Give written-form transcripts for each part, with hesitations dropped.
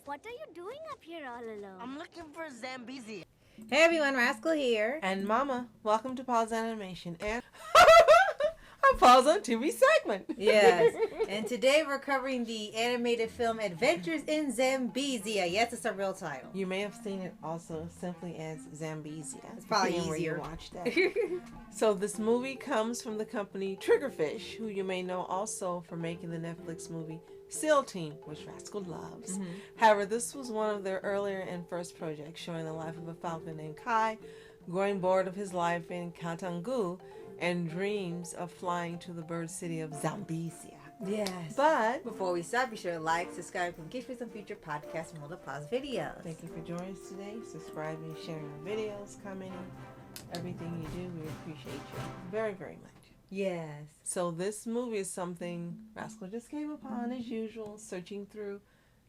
What are you doing up here all alone? I'm looking for Zambezia. Hey everyone, Rascal here. And Mama, welcome to Paws On Animation and our Paws On Tubi segment. Yes, and today we're covering the animated film Adventures in Zambezia. Yes, it's a real title. You may have seen it also simply as Zambezia. It's probably depending easier. where you watch that. So this movie comes from the company Triggerfish, who you may know also for making the Netflix movie SEAL Team, which Rascal loves. However, this was one of their earlier and first projects, showing the life of a falcon named Kai, growing bored of his life in Katangu, and dreams of flying to the bird city of Zambezia. Yes. But Before we start, be sure to like, subscribe, and get you some future podcasts and other Paws videos. thank you for joining us today, subscribing, sharing our videos, commenting, everything you do. We appreciate you very, very much. Yes. So this movie is something Rascal just came upon as usual, searching through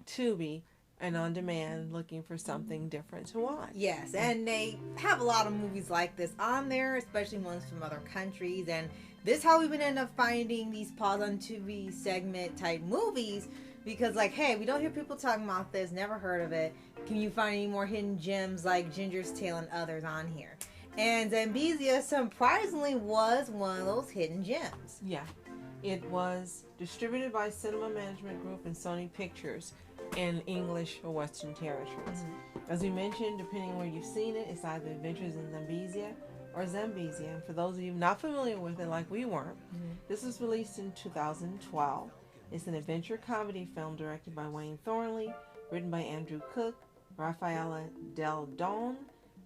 Tubi and on demand, looking for something different to watch. Yes, and they have a lot of movies like this on there, especially ones from other countries. And this is how we've been ending up finding these Paws on Tubi segment type movies. Because like, hey, we don't hear people talking about this, never heard of it. Can you find any more hidden gems like Ginger's Tale and others on here? And Zambezia surprisingly was one of those hidden gems. Yeah. It was distributed by Cinema Management Group and Sony Pictures in English or Western territories. As we mentioned, depending on where you've seen it, it's either Adventures in Zambezia or Zambezia. And for those of you not familiar with it like we weren't, this was released in 2012. It's an adventure comedy film directed by Wayne Thornley, written by Andrew Cook, Rafaela Del Don,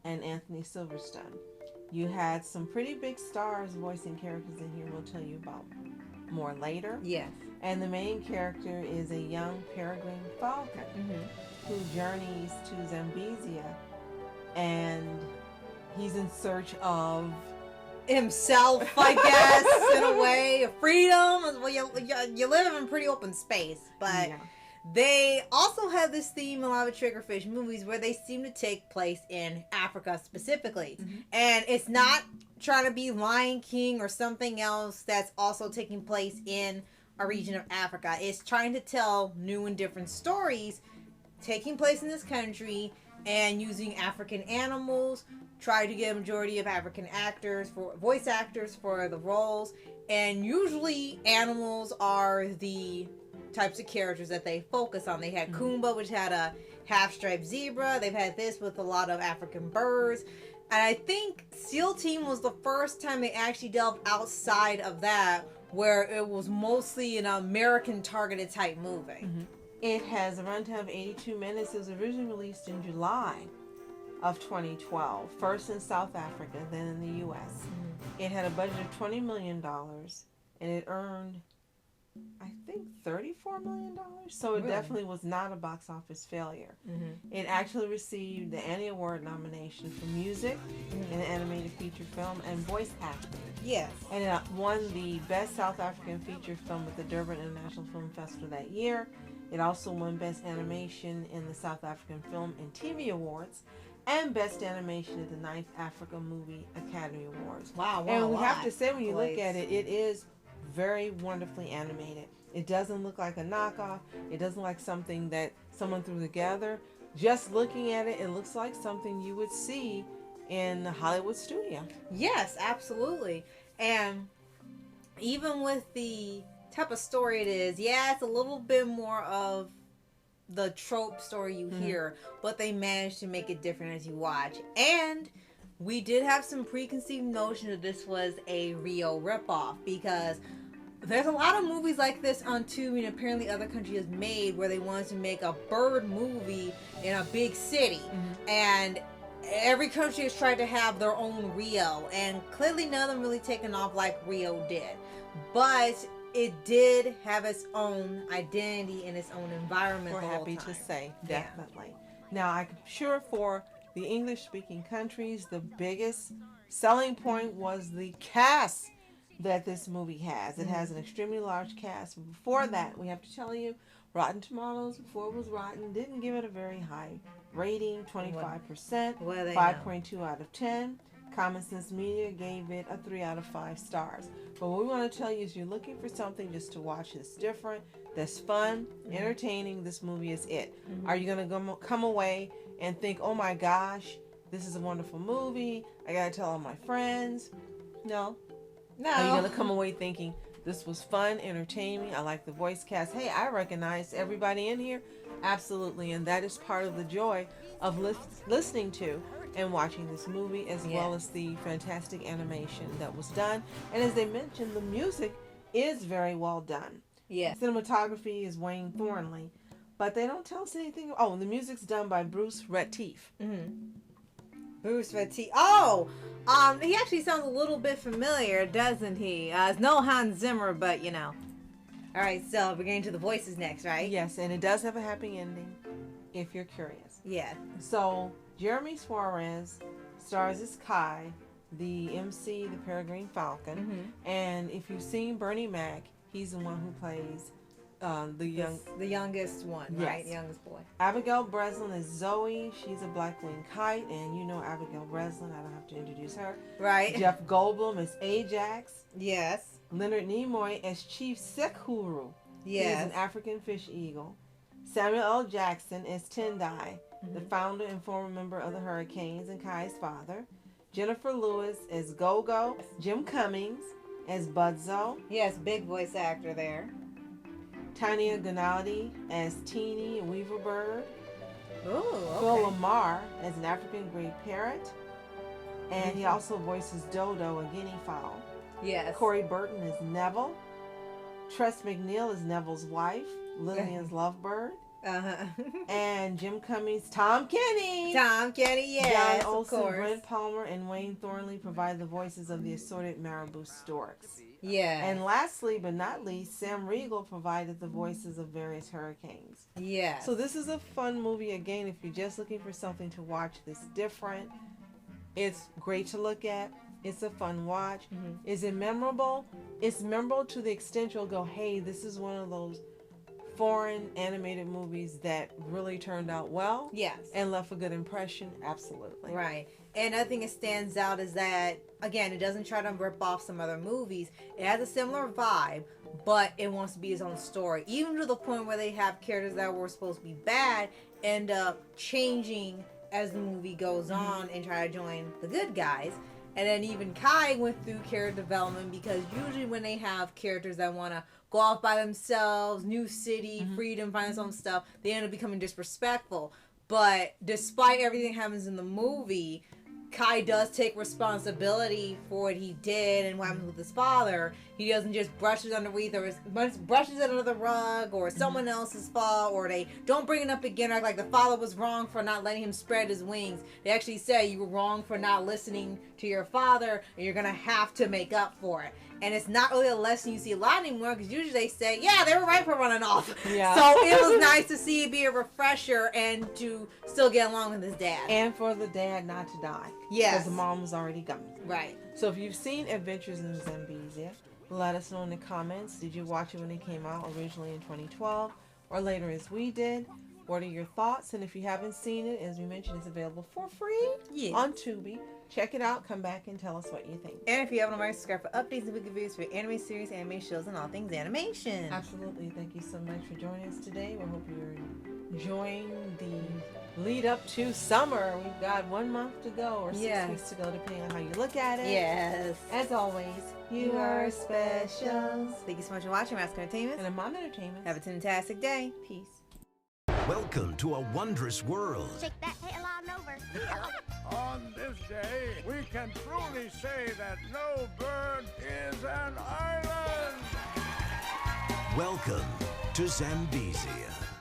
and Anthony Silverstone. You had some pretty big stars voicing characters in here we'll tell you about more later. Yes. And the main character is a young peregrine falcon who journeys to Zambezia, and he's in search of Himself, I guess, in a way, freedom. Well, you live in pretty open space, but they also have this theme in a lot of Triggerfish movies where they seem to take place in Africa specifically. And it's not trying to be Lion King or something else that's also taking place in a region of Africa. It's trying to tell new and different stories taking place in this country and using African animals. Try to get a majority of African actors, for voice actors for the roles. And usually animals are the types of characters that they focus on. They had Kumba, which had a half-striped zebra. They've had this with a lot of African birds. And I think SEAL Team was the first time they actually delved outside of that, where it was mostly an American targeted type movie. It has a runtime of 82 minutes. It was originally released in July of 2012, first in South Africa, then in the U.S. It had a budget of $20 million, and it earned, I think, $34 million. So it definitely was not a box office failure. It actually received the Annie Award nomination for music in an animated feature film and voice acting. Yes. And it won the Best South African Feature Film at the Durban International Film Festival that year. It also won Best Animation in the South African Film and TV Awards and Best Animation at the 9th Africa Movie Academy Awards. Wow, And we have to say, when you look at it, it is very wonderfully animated. It doesn't look like a knockoff. It doesn't look like something that someone threw together. Just looking at it, it looks like something you would see in the Hollywood studio. Yes, absolutely. And even with the type of story it is, it's a little bit more of the trope story you hear, but they managed to make it different as you watch. And we did have some preconceived notion that this was a Rio ripoff, because there's a lot of movies like this on Tubi, and apparently other countries have made, where they wanted to make a bird movie in a big city. And every country has tried to have their own Rio, and clearly none of them really taken off like Rio did. But it did have its own identity and its own environment. We're the whole happy time. to say, definitely. Now, I'm sure for the English-speaking countries, the biggest selling point was the cast that this movie has. It has an extremely large cast. But before that, we have to tell you, Rotten Tomatoes, before it was rotten, didn't give it a very high rating, 25%, 5.2 out of 10. Common Sense Media gave it a 3 out of 5 stars. But what we want to tell you is you're looking for something just to watch that's different, that's fun, entertaining. This movie is it. Are you going to come away and think, oh my gosh, this is a wonderful movie, I got to tell all my friends? No. Are you going to come away thinking, this was fun, entertaining, I like the voice cast, hey, I recognize everybody in here? Absolutely. And that is part of the joy of listening to and watching this movie, as well as the fantastic animation that was done. And as they mentioned, the music is very well done. Yeah. Cinematography is Wayne Thornley, but they don't tell us anything. Oh, the music's done by Bruce Retief. Bruce Retief. Oh, he actually sounds a little bit familiar, doesn't he? It's no Hans Zimmer, but you know. All right, so we're getting to the voices next, right? Yes, and it does have a happy ending, if you're curious. Yeah. So Jeremy Suarez stars as Kai, the MC, the Peregrine Falcon, and if you've seen Bernie Mac, he's the one who plays the youngest one, right? The youngest boy. Abigail Breslin is Zoe. She's a black-winged kite, and you know Abigail Breslin. I don't have to introduce her. Right. Jeff Goldblum is Ajax. Yes. Leonard Nimoy as Chief Sekuru. Yes. He is an African fish eagle. Samuel L. Jackson as Tendai, the founder and former member of the Hurricanes and Kai's father. Jennifer Lewis as Go-Go. Jim Cummings as Budzo. Yes, big voice actor there. Tanya Gonaldi as Teeny and Weaverbird. Ooh, okay. Phil Lamar as an African gray parrot. And he also voices Dodo, a guinea fowl. Yes. Corey Burton is Neville. Tress McNeil is Neville's wife. Lillian's lovebird. And Jim Cummings, Tom Kenny. Tom Kenny, yes, John Olsen, Brent Palmer, and Wayne Thornley provide the voices of the assorted Marabou storks. Yeah. And lastly, but not least, Sam Riegel provided the voices of various hurricanes. Yeah. So this is a fun movie. Again, if you're just looking for something to watch that's different, it's great to look at. It's a fun watch. Is it memorable? It's memorable to the extent you'll go, hey, this is one of those foreign animated movies that really turned out well. Yes. And left a good impression. Absolutely. Right. And I think it stands out is that, again, it doesn't try to rip off some other movies. It has a similar vibe, but it wants to be its own story. Even to the point where they have characters that were supposed to be bad end up changing as the movie goes on and try to join the good guys. And then even Kai went through character development, because usually when they have characters that want to go off by themselves, new city, freedom, find some stuff, they end up becoming disrespectful. But despite everything that happens in the movie, Kai does take responsibility for what he did and what happened with his father. He doesn't just brush it underneath or brushes it under the rug or someone else's fault, or they don't bring it up again, or like the father was wrong for not letting him spread his wings. They actually say you were wrong for not listening to your father, and you're going to have to make up for it. And it's not really a lesson you see a lot anymore, because usually they say, yeah, they were right for running off. Yeah. So it was nice to see it be a refresher and to still get along with his dad. And for the dad not to die. Yes. Because the mom was already gone. Right. So if you've seen Adventures in Zambezia, let us know in the comments. Did you watch it when it came out originally in 2012 or later as we did? What are your thoughts? And if you haven't seen it, as we mentioned, it's available for free on Tubi. Check it out. Come back and tell us what you think. And if you haven't already, subscribe for updates and weekly videos for anime series, anime shows, and all things animation. Absolutely. Thank you so much for joining us today. We hope you're enjoying the lead up to summer. We've got 1 month to go, or 6 weeks to go, depending on how you look at it. Yes. As always, you are special. Thank you so much for watching Mask Entertainment and Mom Entertainment. Have a fantastic day. Peace. Welcome to a wondrous world. Shake that tail on over. On this day, we can truly say that no bird is an island. Welcome to Zambezia.